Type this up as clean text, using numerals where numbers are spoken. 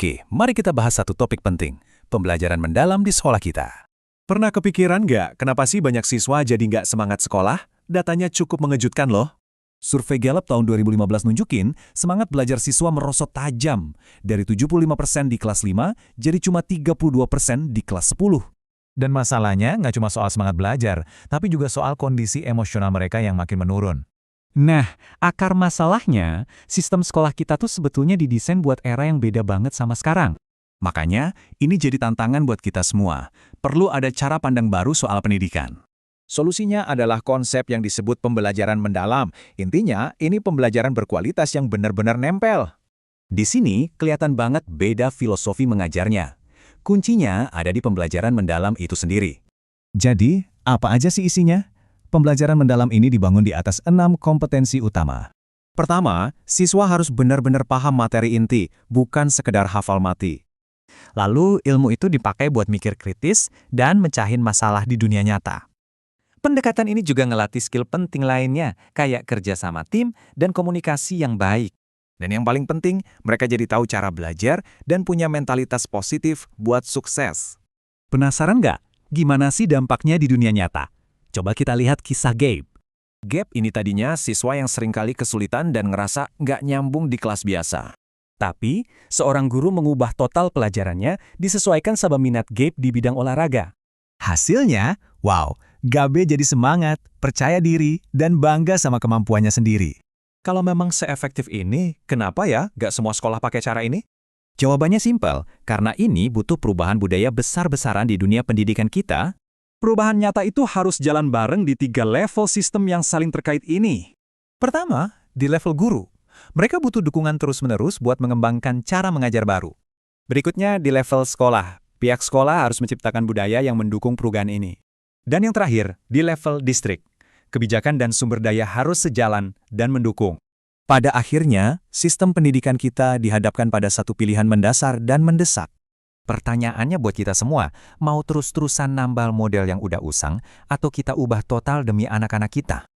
Oke, mari kita bahas satu topik penting, pembelajaran mendalam di sekolah kita. Pernah kepikiran nggak kenapa sih banyak siswa jadi nggak semangat sekolah? Datanya cukup mengejutkan loh. Survei Gallup tahun 2015 nunjukin, semangat belajar siswa merosot tajam. Dari 75% di kelas 5, jadi cuma 32% di kelas 10. Dan masalahnya nggak cuma soal semangat belajar, tapi juga soal kondisi emosional mereka yang makin menurun. Nah, akar masalahnya, sistem sekolah kita tuh sebetulnya didesain buat era yang beda banget sama sekarang. Makanya, ini jadi tantangan buat kita semua. Perlu ada cara pandang baru soal pendidikan. Solusinya adalah konsep yang disebut pembelajaran mendalam. Intinya, ini pembelajaran berkualitas yang benar-benar nempel. Di sini, kelihatan banget beda filosofi mengajarnya. Kuncinya ada di pembelajaran mendalam itu sendiri. Jadi, apa aja sih isinya? Pembelajaran mendalam ini dibangun di atas 6 kompetensi utama. Pertama, siswa harus benar-benar paham materi inti, bukan sekedar hafal mati. Lalu, ilmu itu dipakai buat mikir kritis dan mecahin masalah di dunia nyata. Pendekatan ini juga ngelatih skill penting lainnya, kayak kerja sama tim dan komunikasi yang baik. Dan yang paling penting, mereka jadi tahu cara belajar dan punya mentalitas positif buat sukses. Penasaran nggak? Gimana sih dampaknya di dunia nyata? Coba kita lihat kisah Gabe. Gabe ini tadinya siswa yang seringkali kesulitan dan ngerasa nggak nyambung di kelas biasa. Tapi, seorang guru mengubah total pelajarannya disesuaikan sama minat Gabe di bidang olahraga. Hasilnya, wow, Gabe jadi semangat, percaya diri, dan bangga sama kemampuannya sendiri. Kalau memang seefektif ini, kenapa ya nggak semua sekolah pakai cara ini? Jawabannya simpel, karena ini butuh perubahan budaya besar-besaran di dunia pendidikan kita. Perubahan nyata itu harus jalan bareng di 3 level sistem yang saling terkait ini. Pertama, di level guru. Mereka butuh dukungan terus-menerus buat mengembangkan cara mengajar baru. Berikutnya di level sekolah. Pihak sekolah harus menciptakan budaya yang mendukung perubahan ini. Dan yang terakhir, di level distrik. Kebijakan dan sumber daya harus sejalan dan mendukung. Pada akhirnya, sistem pendidikan kita dihadapkan pada satu pilihan mendasar dan mendesak. Pertanyaannya buat kita semua, mau terus-terusan nambal model yang udah usang, atau kita ubah total demi anak-anak kita?